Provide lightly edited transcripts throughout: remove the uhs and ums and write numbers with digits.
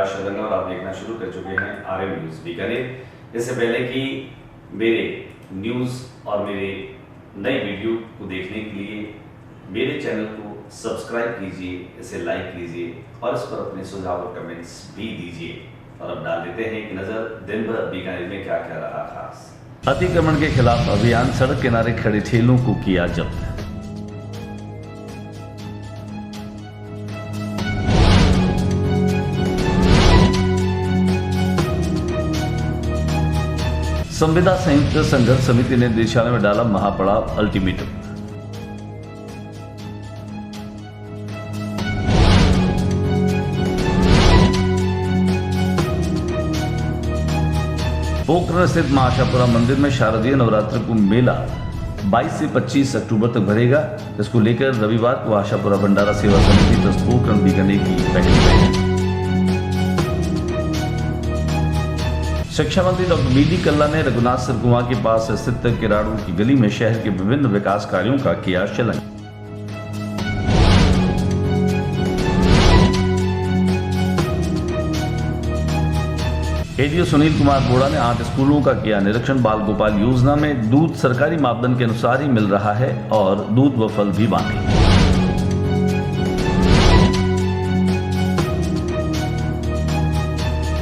प्रकाश शर्मा और आप देखना शुरू कर चुके हैं RM न्यूज़ बीकानेर। इससे पहले कि मेरे न्यूज़ और मेरे नए वीडियो को देखने के लिए मेरे चैनल को सब्सक्राइब कीजिए, इसे लाइक कीजिए और इस पर अपने सुझाव और कमेंट्स भी दीजिए। और अब डाल देते हैं एक नज़र दिन भर बीकानेर में क्या क्या रहा खास। अतिक्रमण के खिलाफ अभियान, सड़क किनारे खड़े ठेलों को किया जब्त। संविदा संयुक्त संघर्ष समिति ने निदेशालय में डाला महापड़ाव अल्टीमेटम। पोखरण स्थित मां आशापुरा मंदिर में शारदीय नवरात्र कुंभ मेला 22 से 25 अक्टूबर तक भरेगा। इसको लेकर रविवार को आशापुरा भंडारा सेवा समिति ट्रस्ट पोखरण बीकानेर की पहली बैठक। शिक्षा मंत्री डॉक्टर BD कल्ला ने रघुनाथ सरकुआ के पास स्थित किराड़ू की गली में शहर के विभिन्न विकास कार्यों का किया शिलान्यास। ADO सुनील कुमार बोड़ा ने 8 स्कूलों का किया निरीक्षण। बाल गोपाल योजना में दूध सरकारी मापदंड के अनुसार ही मिल रहा है और दूध व फल भी बांटे।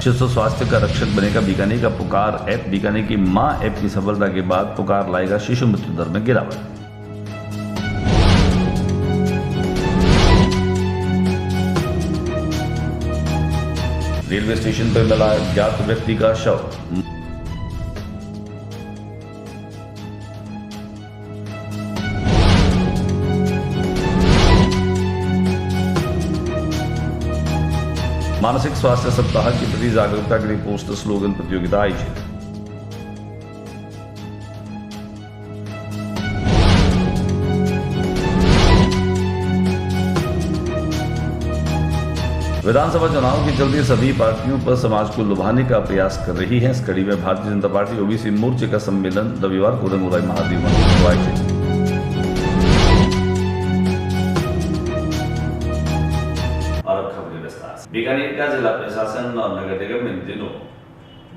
शिशु स्वास्थ्य का रक्षक बनेगा बीकानेर का पुकार ऐप। बीकानेर की मां ऐप की सफलता के बाद पुकार लाएगा शिशु मृत्यु दर में गिरावट। रेलवे स्टेशन पर मिला ज्ञात व्यक्ति का शव। मानसिक स्वास्थ्य सप्ताह के प्रति जागरूकता के लिए पोस्टर स्लोगन प्रतियोगिता आयोजित। विधानसभा चुनाव के चलते सभी पार्टियों पर समाज को लुभाने का प्रयास कर रही है। इस कड़ी में भारतीय जनता पार्टी OBC मोर्चे का सम्मेलन रविवार को रंगोराई महादेव मंदिर में आयोजित। और खबरें विस्तार से। बीकानेर का जिला प्रशासन और नगर निगम इन दिनों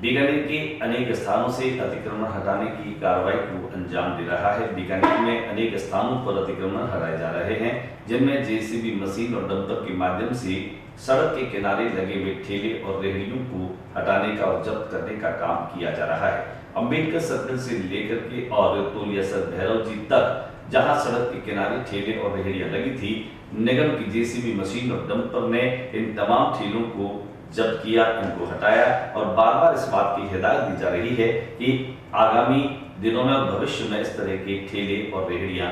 बीकानेर के अनेक स्थानों से अतिक्रमण हटाने की कार्रवाई को अंजाम दे रहा है। बीकानेर में अनेक स्थानों पर अतिक्रमण हटाए जा रहे हैं, जिनमें JCB मशीन और डंपर के माध्यम से सड़क के किनारे लगे हुए ठेले और रेहड़ियों को हटाने का और जब्त करने का काम किया जा रहा है। अम्बेडकर सर्कल से लेकर के और तोलिया सर भैरव जी तक जहां सड़क के किनारे ठेले और रेहड़ियां लगी थी, निगम की JCB मशीन और डंपर ने इन तमाम ठेलों को जब्त किया, इनको हटाया और बार बार इस बात की हिदायत दी जा रही है कि आगामी दिनों में और भविष्य में इस तरह के ठेले और रेहड़ियां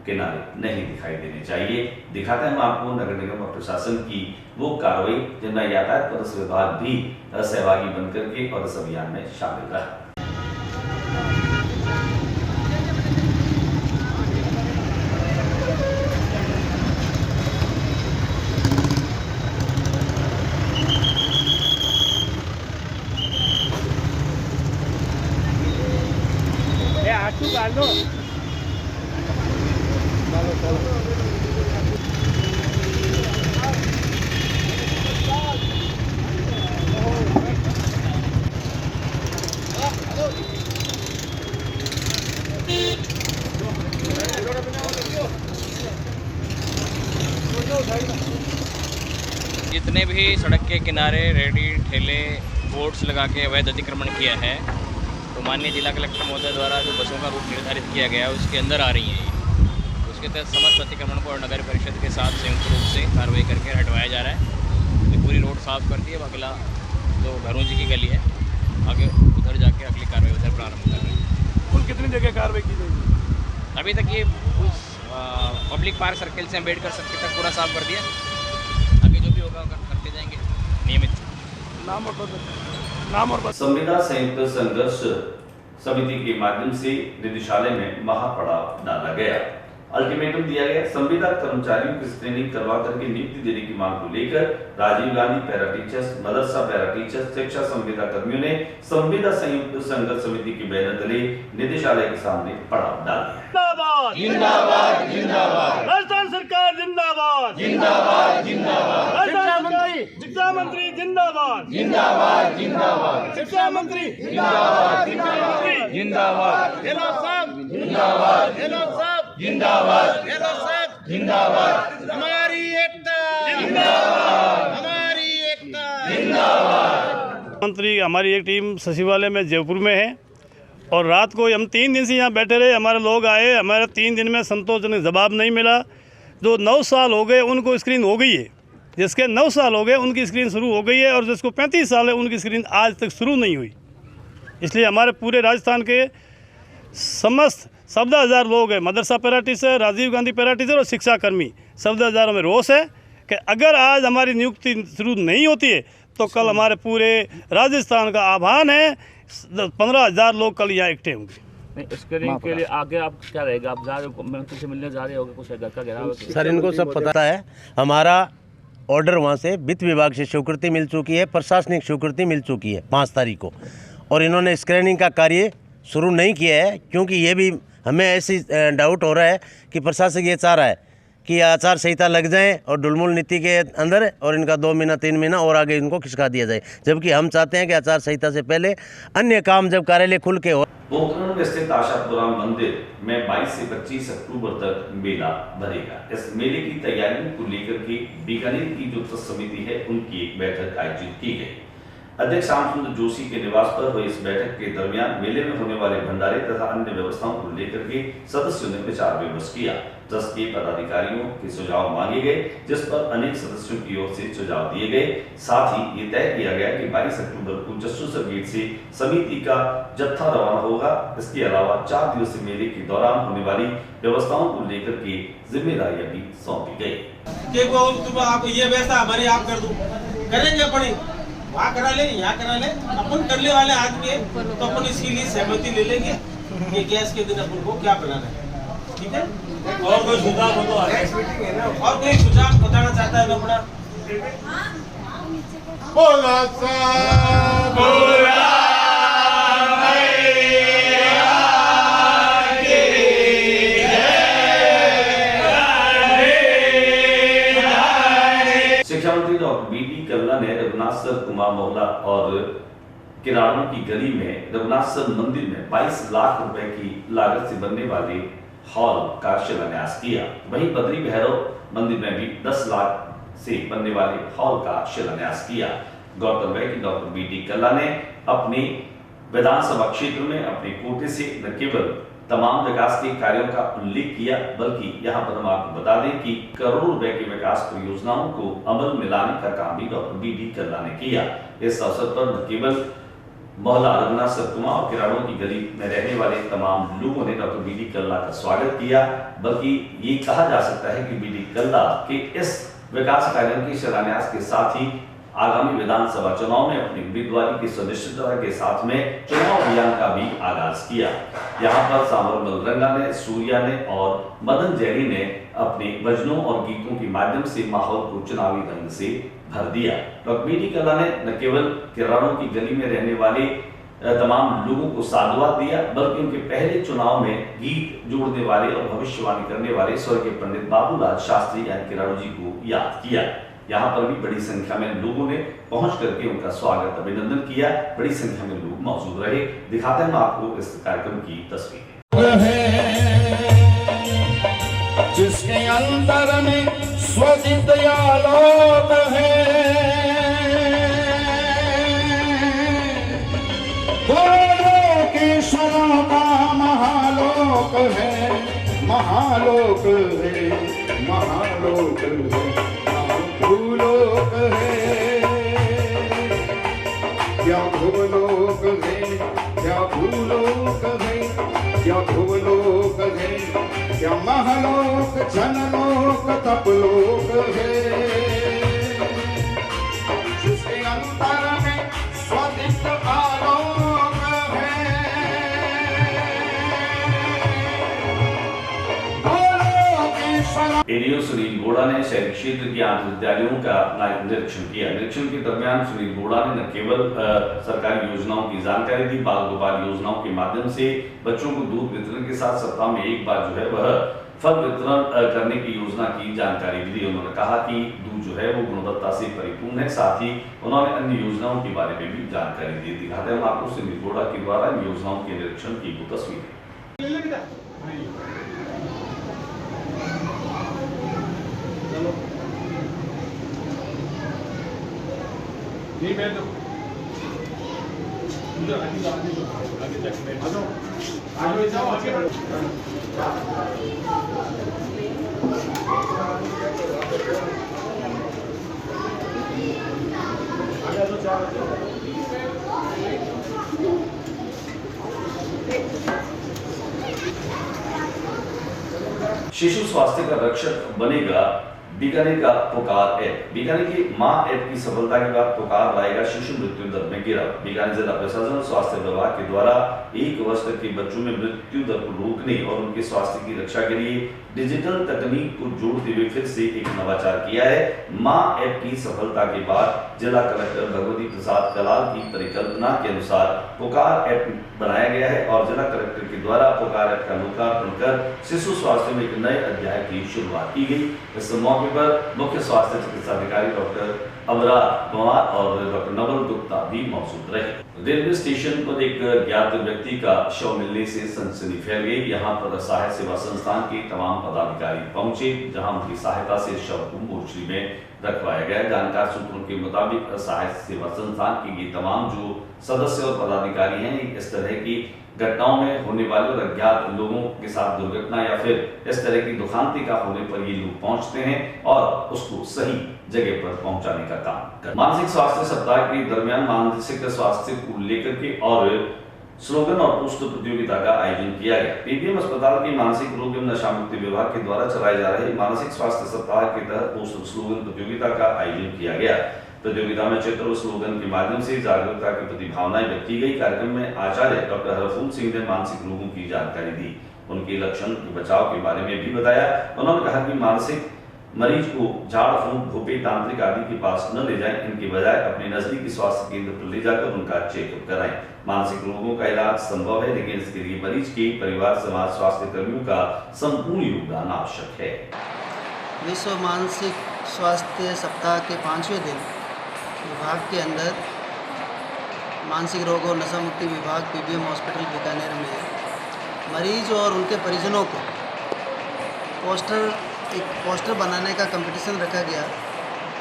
किनारे नहीं दिखाई देने चाहिए। दिखाते हैं हम आपको नगर निगम और प्रशासन की वो कार्रवाई जिनमें यातायात पुलिस विभाग भी सहभागी बनकर के और इस अभियान में शामिल रहा। जितने भी सड़क के किनारे रेहड़ी ठेले बोर्ड्स लगा के अवैध अतिक्रमण किया है, तो माननीय जिला कलेक्टर महोदय द्वारा जो बसों का रूट निर्धारित किया गया है उसके अंदर आ रही हैं। उसके तहत समस्त अतिक्रमण को नगर परिषद के साथ संयुक्त रूप से कार्रवाई करके हटवाया जा रहा है। तो पूरी रोड साफ कर दी है। अब अगला जो घरों जी की गली है, आगे उधर जाके अगली कार्रवाई उधर प्रारंभ कर रहे हैं। कुल कितनी जगह कार्रवाई की जाएगी? अभी तक ये पब्लिक पार्क सर्किल से अम्बेडकर सर्किल तक पूरा साफ कर दिया। आगे जो भी होगा करते जाएंगे नियमित। नाम और संविदा संयुक्त संघर्ष समिति के माध्यम से निदेशालय में महापड़ाव डाला गया। अल्टीमेटम दिया गया। संविदा कर्मचारियों की स्क्रीनिंग करवा करके नियुक्ति देने की मांग को लेकर राजीव गांधी पैरा टीचर्स, मदरसा पैरा टीचर्स, शिक्षा संविदा कर्मियों ने संविदा संयुक्त संघर्ष समिति के बैनर तले निदेशालय के सामने पड़ाव डाल दिया। जिंदाबाद जिंदाबाद राजस्थान सरकार जिंदाबाद जिंदाबाद जिंदाबाद शिक्षा मंत्री जिंदाबाद। जिंदाबाद जिंदाबाद जिंदाबाद शिक्षा मंत्री जिंदाबाद शिक्षा मंत्री जिंदाबाद गहलोत साहब जिंदाबाद गहलोत साहब जिंदाबाद गहलोत साहब जिंदाबाद हमारी एकता जिंदाबाद हमारी एकता जिंदाबाद। मंत्री हमारी एक टीम सचिवालय में जयपुर में है और रात को हम 3 दिन से यहाँ बैठे रहे। हमारे लोग आए, हमारे 3 दिन में संतोषजनक जवाब नहीं मिला। जो 9 साल हो गए उनको स्क्रीन हो गई है, जिसके 9 साल हो गए उनकी स्क्रीन शुरू हो गई है और जिसको 35 साल है उनकी स्क्रीन आज तक शुरू नहीं हुई। इसलिए हमारे पूरे राजस्थान के समस्त 14,000 लोग हैं, मदरसा para teacher, Rajiv Gandhi para teacher और शिक्षाकर्मी 14,000 में रोष है कि अगर आज हमारी नियुक्ति शुरू नहीं होती है तो कल हमारे पूरे राजस्थान का आह्वान है, 15,000 लोग कल यहाँ इकट्ठे होंगे। स्क्रीनिंग के लिए आगे आप क्या रहेगा? आप जा रहे हो, मंत्री से मिलने जा रहे हो, कुछ घर का घेराव? सर इनको सब पता है। हमारा ऑर्डर वहाँ से वित्त विभाग से स्वीकृति मिल चुकी है, प्रशासनिक स्वीकृति मिल चुकी है 5 तारीख को, और इन्होंने स्क्रीनिंग का कार्य शुरू नहीं किया है क्योंकि ये भी हमें ऐसी डाउट हो रहा है कि प्रशासन ये चाह रहा है कि आचार संहिता लग जाए और ढुलमुल नीति के अंदर और इनका 2 महीना 3 महीना और आगे इनको खिसका दिया जाए, जबकि हम चाहते हैं कि आचार संहिता से पहले अन्य काम जब कार्यालय खुल के हो। पोखरण में स्थित आशापुरा मंदिर में 22 से 25 अक्टूबर तक मेला भरेगा। इस मेले की तैयारियों को लेकर के बीकानेर की जो ट्रस्ट समिति है उनकी एक बैठक आयोजित की गई। अध्यक्ष श्यामसुंदर जोशी के निवास पर हुई इस बैठक के दरमियान मेले में होने वाले भंडारे तथा अन्य व्यवस्थाओं को लेकर के सदस्यों ने विचार विमर्श किया। ट्रस्ट के पदाधिकारियों के सुझाव मांगे गए, जिस पर अनेक सदस्यों की ओर से सुझाव दिए गए। साथ ही ये तय किया गया कि 22 अक्टूबर को जस्सू गेट से समिति का जत्था रवाना होगा। इसके अलावा 4 दिवसीय मेले के दौरान होने वाली व्यवस्थाओं को लेकर के जिम्मेदारियां भी सौंपी गई। आप ये व्यवस्था हमारी आप कर दो, करेंगे अपनी वहाँ करा ले, यहाँ करा ले, अपन करने वाले आदमी है तो अपन इसके लिए सहमति ले लेंगे कि गैस के दिन अपन को क्या बनाना है, ठीक है। और कोई सुझाव हो तो और कोई सुझाव बताना चाहता है तो अपना बोला बोला शिक्षा मंत्री डॉक्टर बी.डी. कल्ला ने रघुनाथ सर कुमार मोहल्ला और किराड़ों की गली में रघुनाथ सर मंदिर में 22 लाख रुपए की लागत से बनने वाले हॉल का शिलान्यास किया। वहीं बद्री भैरव मंदिर में भी 10 लाख से बनने वाले हॉल का शिलान्यास किया। गौरतलब है कि डॉक्टर बी.डी. कल्ला ने अपने विधानसभा क्षेत्र में अपने कोटे से न केवल तमाम विकास के कार्यों का उल्लेख किया, बल्कि यहाँ पर हम आपको बता दें कि करोड़ों रुपए की विकास परियोजनाओं को अमल में लाने का काम भी डॉक्टर बी.डी. कल्ला ने किया। इस अवसर पर न केवल मोहल्ला रघुनाथ सर कुमार और किराड़ों की गली में रहने वाले तमाम लोगों ने डॉक्टर बी.डी. कल्ला का स्वागत किया, बल्कि ये कहा जा सकता है कि बी.डी. कल्ला के इस विकास कार्यों के शिलान्यास के साथ ही आगामी विधानसभा चुनाव में अपनी उम्मीदवारी की सुनिश्चितता के साथ में चुनाव अभियान का भी आगाज किया। यहाँ पर सांवरमल रंगा ने, सूर्या ने और मदन जैनी ने अपने भजनों और गीतों के माध्यम से माहौल को चुनावी ढंग से भर दिया। Doctor BD. कल्ला ने न केवल किराड़ों की गली में रहने वाले तमाम लोगों को साधुवाद दिया, बल्कि उनके पहले चुनाव में गीत जोड़ने वाले और भविष्यवाणी करने वाले स्वर्गीय पंडित बाबूलाल शास्त्री यानी किराड़ू जी को याद किया। यहाँ पर भी बड़ी संख्या में लोगों ने पहुंच करके उनका स्वागत अभिनंदन किया। बड़ी संख्या में लोग मौजूद रहे। दिखाते हैं आपको इस कार्यक्रम की तस्वीरें। जिसके अंदर में स्वजित आलोक है, गोलोकेश्वर का महालोक है, महालोक है, महालोक है, भूलोक है, क्या भूलोक है, क्या भूलोक है, क्या भूलोक है, क्या महलोक, जनलोक, तपलोक है, जिसके अंतर में स्वदित आलोक है, एडीओ सुनील गोड़ा ने शहरी क्षेत्र के 8 विद्यालयों का निरीक्षण किया। निरीक्षण के दरमियान सुनील गोड़ा ने न केवल सरकारी योजनाओं की जानकारी दी, बाल गोपाल योजनाओं के माध्यम से बच्चों को दूध वितरण के साथ सप्ताह में एक बार जो है वह फल वितरण करने की योजना की जानकारी भी दी। उन्होंने कहा कि दूध जो है वो गुणवत्ता से परिपूर्ण है। साथ ही उन्होंने अन्य योजनाओं के बारे में भी जानकारी दी। दिखाते हैं हम आपको सिंधी बोर्डा के द्वारा इन योजनाओं के निरीक्षण की वो तस्वीर। शिशु स्वास्थ्य का रक्षक बनेगा बीकानेर का पुकार ऐप। बीकानेर की मां ऐप की सफलता के बाद पुकार लाएगा शिशु मृत्यु दर में गिरावट। बीकानेर जिला प्रशासन और स्वास्थ्य विभाग के द्वारा 1 वर्ष तक के बच्चों में मृत्यु दर को रोकने और उनके स्वास्थ्य की रक्षा के लिए डिजिटल तकनीक को जोड़ते हुए फिर से एक नवाचार किया है। मां ऐप की सफलता के बाद जिला कलेक्टर भगवती प्रसाद कलाल की परिकल्पना के अनुसार पुकार ऐप बनाया गया है और जिला कलेक्टर के द्वारा पुकार ऐप का लोकार्पण कर शिशु स्वास्थ्य में एक नए अध्याय की शुरुआत की गई। इस मौके पर मुख्य स्वास्थ्य चिकित्सा अधिकारी डॉक्टर अमरार कुमार और डॉक्टर नवल गुप्ता भी मौजूद रहे। रेलवे स्टेशन पर एक ज्ञात व्यक्ति का शव मिलने से सनसनी फैल गई। यहाँ पर सहायक सेवा संस्थान के तमाम पदाधिकारी पहुंचे, जहां उनकी सहायता से शव को मोर्चरी में रखवाया गया। जानकार सूत्रों के मुताबिक सहायक सेवा संस्थान के ये तमाम जो सदस्य और पदाधिकारी हैं, इस तरह की घटनाओं में होने वाले और अज्ञात लोगों के साथ दुर्घटना या फिर इस तरह की दुखांति का होने पर ये लोग पहुंचते हैं और उसको सही जगह पर पहुंचाने का काम करते हैं। मानसिक स्वास्थ्य सप्ताह के दरमियान मानसिक स्वास्थ्य को लेकर के और स्लोगन और पोस्टर प्रतियोगिता का आयोजन किया गया। पीबीएम अस्पताल के मानसिक रोग एवं नशा मुक्ति विभाग के द्वारा चलाए जा रहे मानसिक स्वास्थ्य सप्ताह के तहत पोस्टर स्लोगन प्रतियोगिता का आयोजन किया गया। प्रतियोगिता में चित्र और स्लोगन के माध्यम से जागरूकता की प्रति भावनाएं व्यक्त की गई। कार्यक्रम में आचार्य डॉक्टर हरफूल सिंह ने मानसिक रोगों की जानकारी दी, उनके लक्षण के बचाव के बारे में भी बताया। उन्होंने कहा कि मानसिक मरीज को झाड़ फूंक भोपे तांत्रिक आदि के पास न ले जाएं, इनके बजाय अपने नजदीकी स्वास्थ्य केंद्र पर ले जाकर उनका चेकअप कराएं। मानसिक रोगों का इलाज संभव है, लेकिन इसके लिए मरीज के परिवार, समाज, स्वास्थ्य कर्मियों का संपूर्ण योगदान आवश्यक है। विश्व मानसिक स्वास्थ्य सप्ताह के 5वें दिन विभाग के अंदर मानसिक रोग और नशा मुक्ति विभाग पीबीएम हॉस्पिटल बीकानेर में मरीज और उनके परिजनों को एक पोस्टर बनाने का कंपटीशन रखा गया,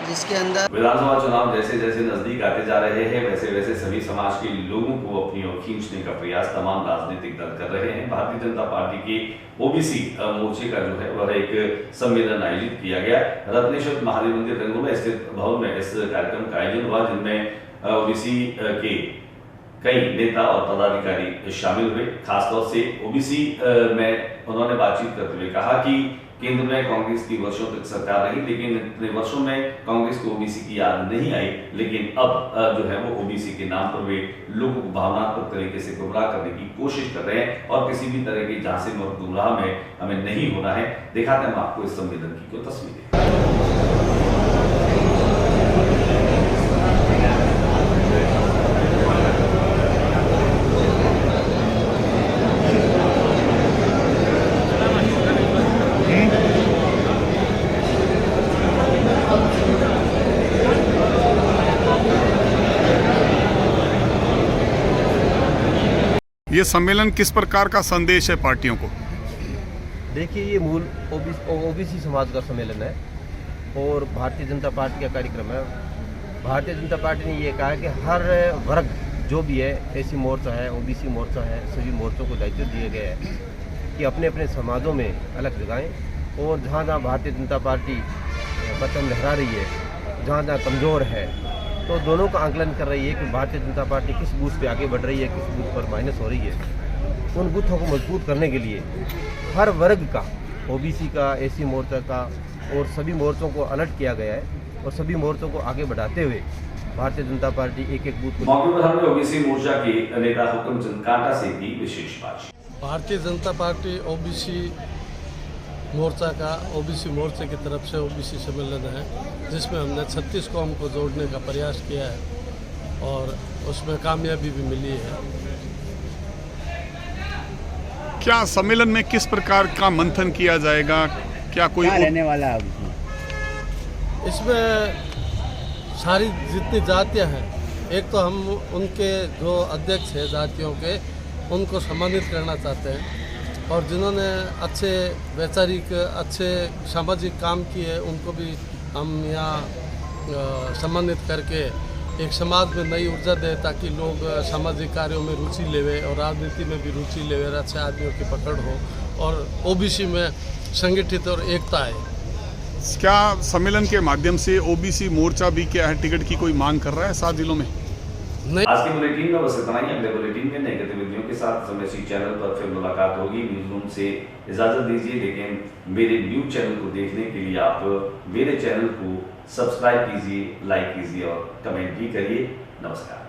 जिसके अंदर विधानसभा चुनाव जैसे जैसे नजदीक आते जा रहे हैं, वैसे वैसे सभी समाज के लोगों को अपनी ओर खींचने का प्रयास तमाम राजनीतिक दल कर रहे हैं। भारतीय जनता पार्टी के ओबीसी मोर्चे का जो है वह एक सम्मेलन आयोजित किया गया। रत्नेश्वर महादेव मंदिर रंगोला स्थित भवन में इस कार्यक्रम का आयोजन हुआ, जिनमें ओबीसी के कई नेता और पदाधिकारी शामिल हुए। खासतौर से ओबीसी में उन्होंने बातचीत करते हुए कहा कि केंद्र में कांग्रेस की वर्षों तक सरकार रही, लेकिन इतने वर्षों में कांग्रेस को ओबीसी की याद नहीं आई, लेकिन अब जो है वो ओबीसी के नाम पर वे लोगों को भावनात्मक तरीके से गुमराह करने की कोशिश कर रहे हैं और किसी भी तरह की झांसे और गुमराह में हमें नहीं होना है। दिखाते हैं हम आपको इस सम्मेलन की कोई तस्वीरें। ये सम्मेलन किस प्रकार का संदेश है पार्टियों को? देखिए, ये मूल ओबीसी समाज का सम्मेलन है और भारतीय जनता पार्टी का कार्यक्रम है। भारतीय जनता पार्टी ने ये कहा है कि हर वर्ग जो भी है, एसी मोर्चा है, ओबीसी मोर्चा है, सभी मोर्चों को दायित्व दिए गए हैं कि अपने अपने समाजों में अलग जगाएं और जहाँ जहाँ भारतीय जनता पार्टी परचम लहरा रही है, जहाँ जहाँ कमज़ोर है, तो दोनों का आंकलन कर रही है कि भारतीय जनता पार्टी किस बूथ पे आगे बढ़ रही है, किस बूथ पर माइनस हो रही है। उन बूथों को मजबूत करने के लिए हर वर्ग का, ओबीसी का, एसी मोर्चा का और सभी मोर्चों को अलर्ट किया गया है और सभी मोर्चों को आगे बढ़ाते हुए भारतीय जनता पार्टी एक एक बूथ मौके पर हमने ओबीसी मोर्चा के नेता हुक्मचंद कांटा से भी विशेष बातचीत। भारतीय जनता पार्टी ओबीसी मोर्चा का ओबीसी मोर्चे की तरफ से ओबीसी सम्मेलन है, जिसमें हमने 36 कौम को जोड़ने का प्रयास किया है और उसमें कामयाबी भी मिली है। क्या सम्मेलन में किस प्रकार का मंथन किया जाएगा? क्या कोई रहने वाला है इसमें सारी जितनी जातियां हैं, एक तो हम उनके जो अध्यक्ष हैं जातियों के, उनको सम्मानित करना चाहते हैं, और जिन्होंने अच्छे वैचारिक अच्छे सामाजिक काम किए उनको भी हम यहाँ सम्मानित करके एक समाज में नई ऊर्जा दे, ताकि लोग सामाजिक कार्यों में रुचि लेवे और राजनीति में भी रुचि लेवे, अच्छे आदमियों की पकड़ हो और ओबीसी में संगठित और एकता है। क्या सम्मेलन के माध्यम से ओबीसी मोर्चा भी क्या है टिकट की कोई मांग कर रहा है 7 जिलों में? नहीं। आज के बुलेटिन में बस इतना ही। अगले बुलेटिन में नई गतिविधियों के साथ समय चैनल पर फिर मुलाकात होगी। न्यूज रूम से इजाजत दीजिए, लेकिन मेरे न्यूज चैनल को देखने के लिए आप मेरे चैनल को सब्सक्राइब कीजिए, लाइक कीजिए और कमेंट भी करिए। नमस्कार।